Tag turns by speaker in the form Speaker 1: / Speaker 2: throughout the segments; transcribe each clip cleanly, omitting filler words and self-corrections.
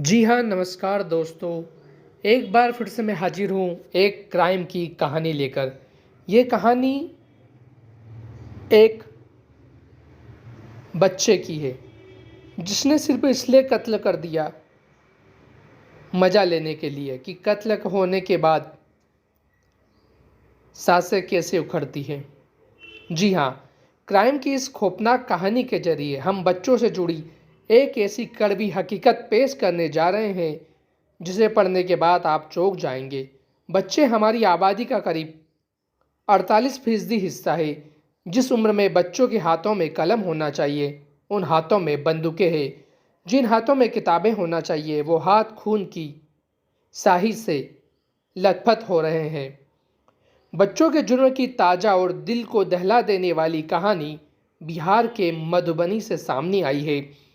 Speaker 1: जी हाँ, नमस्कार दोस्तों। एक बार फिर से मैं हाजिर हूँ एक क्राइम की कहानी लेकर। ये कहानी एक बच्चे की है जिसने सिर्फ इसलिए कत्ल कर दिया मज़ा लेने के लिए कि कत्ल होने के बाद सांसें कैसे उखड़ती हैं। जी हाँ, क्राइम की इस खौफनाक कहानी के जरिए हम बच्चों से जुड़ी एक ऐसी कड़वी हकीकत पेश करने जा रहे हैं जिसे पढ़ने के बाद आप चौंक जाएंगे। बच्चे हमारी आबादी का करीब 48% हिस्सा है। जिस उम्र में बच्चों के हाथों में कलम होना चाहिए, उन हाथों में बंदूकें हैं। जिन हाथों में किताबें होना चाहिए, वो हाथ खून की स्याही से लथपथ हो रहे हैं। बच्चों के जुर्म की ताज़ा और दिल को दहला देने वाली कहानी बिहार के मधुबनी से सामने आई है।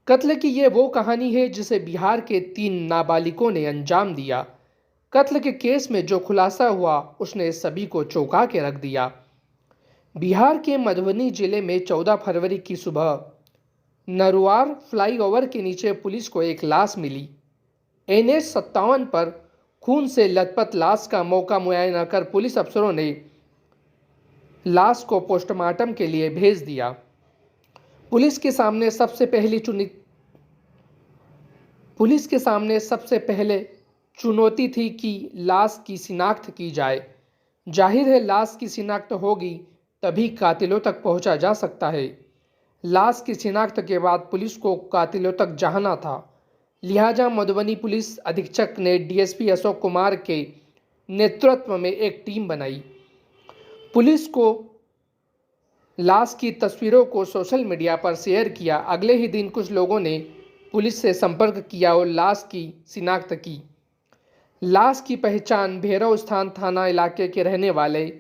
Speaker 1: कत्ल की ये वो कहानी है जिसे बिहार के 3 नाबालिगों ने अंजाम दिया। कत्ल के केस में जो खुलासा हुआ उसने सभी को चौंका के रख दिया। बिहार के मधुबनी जिले में 14 फरवरी की सुबह नरुआर फ्लाईओवर के नीचे पुलिस को एक लाश मिली। NH-57 पर खून से लथपथ लाश का मौका मुआयना कर पुलिस अफसरों ने लाश को पोस्टमार्टम के लिए भेज दिया। पुलिस के सामने सबसे पहले चुनौती थी कि लाश की शिनाख्त की जाए। जाहिर है, लाश की शिनाख्त होगी तभी कातिलों तक पहुंचा जा सकता है। लाश की शिनाख्त के बाद पुलिस को कातिलों तक जाना था। लिहाजा मधुबनी पुलिस अधीक्षक ने DSP अशोक कुमार के नेतृत्व में एक टीम बनाई। पुलिस को लाश की तस्वीरों को सोशल मीडिया पर शेयर किया। अगले ही दिन कुछ लोगों ने पुलिस से संपर्क किया और लाश की शिनाख्त की। लाश की पहचान भैरव स्थान थाना इलाके के रहने वाले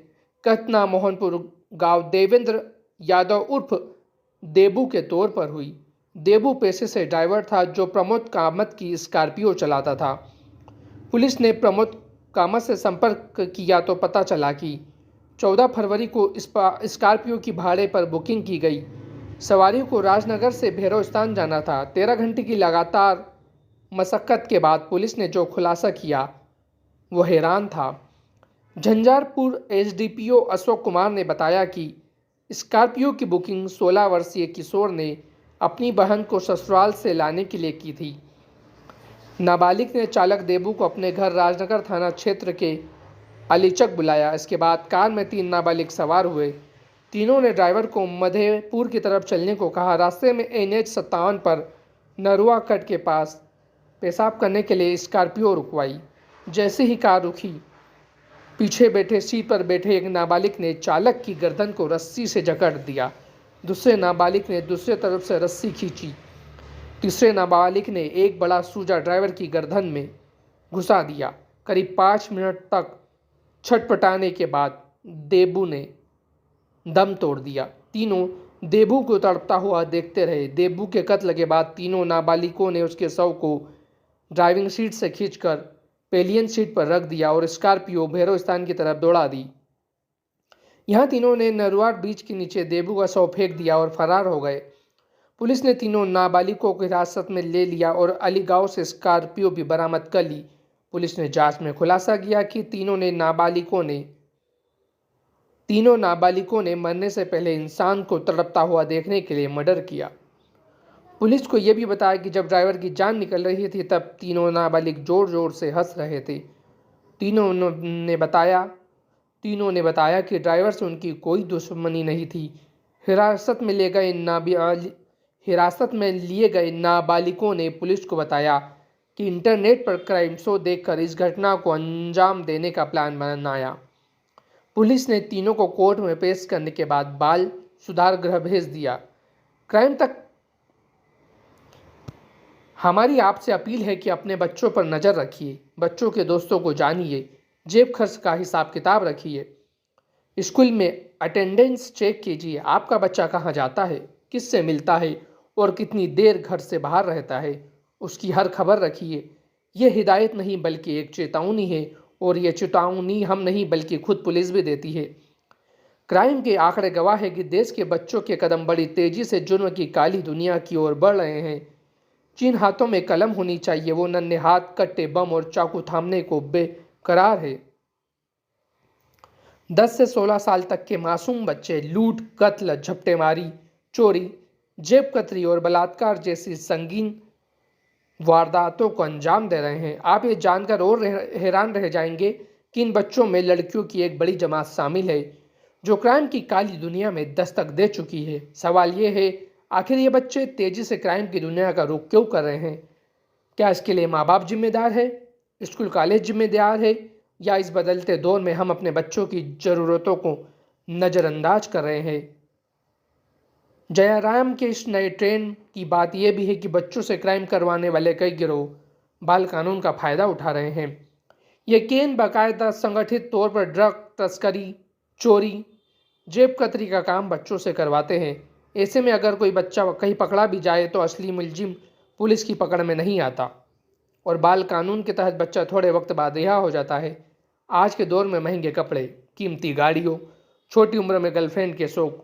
Speaker 1: कतना मोहनपुर गांव देवेंद्र यादव उर्फ देबू के तौर पर हुई। देबू पेशे से ड्राइवर था जो प्रमोद कामत की स्कॉर्पियो चलाता था। पुलिस ने प्रमोद कामत से संपर्क किया तो पता चला कि 14 फरवरी को स्कॉर्पियो की भाड़े पर बुकिंग की गई। सवारियों को राजनगर से भैरव स्थान जाना था। 13 घंटे की लगातार मशक्कत के बाद पुलिस ने जो खुलासा किया वो हैरान था। झंझारपुर SDPO अशोक कुमार ने बताया कि स्कॉर्पियो की बुकिंग 16 वर्षीय किशोर ने अपनी बहन को ससुराल से लाने के लिए की थी। नाबालिग ने चालक देबू को अपने घर राजनगर थाना क्षेत्र के अलीचक बुलाया। इसके बाद कार में 3 नाबालिग सवार हुए। तीनों ने ड्राइवर को मधेपुर की तरफ चलने को कहा। रास्ते में NH-57 पर नरुआ कट के पास पेशाब करने के लिए स्कॉर्पियो रुकवाई। जैसे ही कार रुकी, पीछे बैठे सीट पर बैठे एक नाबालिग ने चालक की गर्दन को रस्सी से जकड़ दिया। दूसरे नाबालिग ने दूसरी तरफ से रस्सी खींची। तीसरे नाबालिग ने एक बड़ा सूजा ड्राइवर की गर्दन में घुसा दिया। करीब 5 मिनट तक छटपटाने के बाद देबू ने दम तोड़ दिया। तीनों देबू को तड़पता हुआ देखते रहे। देबू के कत्ल के बाद तीनों नाबालिगों ने उसके शव को ड्राइविंग सीट से खींचकर पेलियन सीट पर रख दिया और स्कॉर्पियो भैरव स्थान की तरफ दौड़ा दी। यहाँ तीनों ने नरुआर ब्रिज के नीचे देबू का शव फेंक दिया और फरार हो गए। पुलिस ने तीनों नाबालिगों को हिरासत में ले लिया और अलीगांव से स्कॉर्पियो भी बरामद कर ली। पुलिस ने जांच में खुलासा किया कि तीनों नाबालिगों ने मरने से पहले इंसान को तड़पता हुआ देखने के लिए मर्डर किया। पुलिस को यह भी बताया कि जब ड्राइवर की जान निकल रही थी तब तीनों नाबालिग जोर जोर से हंस रहे थे। तीनों ने बताया कि ड्राइवर से उनकी कोई दुश्मनी नहीं थी। हिरासत में लिए गए नाबालिगों ने पुलिस को बताया कि इंटरनेट पर क्राइम शो देखकर इस घटना को अंजाम देने का प्लान बनाया। पुलिस ने तीनों को कोर्ट में पेश करने के बाद बाल सुधार गृह भेज दिया। क्राइम तक हमारी आपसे अपील है कि अपने बच्चों पर नज़र रखिए, बच्चों के दोस्तों को जानिए, जेब खर्च का हिसाब किताब रखिए, स्कूल में अटेंडेंस चेक कीजिए, आपका बच्चा कहाँ जाता है, किससे मिलता है और कितनी देर घर से बाहर रहता है, उसकी हर खबर रखिए। यह हिदायत नहीं बल्कि एक चेतावनी है और यह चेतावनी हम नहीं बल्कि खुद पुलिस भी देती है। क्राइम के आंकड़े गवाह है कि देश के बच्चों के कदम बड़ी तेजी से जुर्म की काली दुनिया की ओर बढ़ रहे हैं। जिन हाथों में कलम होनी चाहिए वो नन्हे हाथ कट्टे, बम और चाकू थामने को बेकरार है। 10 से 16 साल तक के मासूम बच्चे लूट, कत्ल, झपटेमारी, चोरी, जेब कतरी और बलात्कार जैसी संगीन वारदातों को अंजाम दे रहे हैं। आप ये जानकर और हैरान रह जाएंगे कि इन बच्चों में लड़कियों की एक बड़ी जमात शामिल है जो क्राइम की काली दुनिया में दस्तक दे चुकी है। सवाल ये है, आखिर ये बच्चे तेजी से क्राइम की दुनिया का रुख क्यों कर रहे हैं? क्या इसके लिए माँ बाप जिम्मेदार है, स्कूल कॉलेज जिम्मेदार है, या इस बदलते दौर में हम अपने बच्चों की ज़रूरतों को नज़रअंदाज कर रहे हैं? जयराम के इस नए ट्रेंड की बात यह भी है कि बच्चों से क्राइम करवाने वाले कई गिरोह बाल कानून का फायदा उठा रहे हैं। ये केन बाकायदा संगठित तौर पर ड्रग तस्करी, चोरी, जेब कतरी का काम बच्चों से करवाते हैं। ऐसे में अगर कोई बच्चा कहीं पकड़ा भी जाए तो असली मुलजिम पुलिस की पकड़ में नहीं आता और बाल कानून के तहत बच्चा थोड़े वक्त बाद रिहा हो जाता है। आज के दौर में महंगे कपड़े, कीमती गाड़ियों, छोटी उम्र में गर्लफ्रेंड के शौक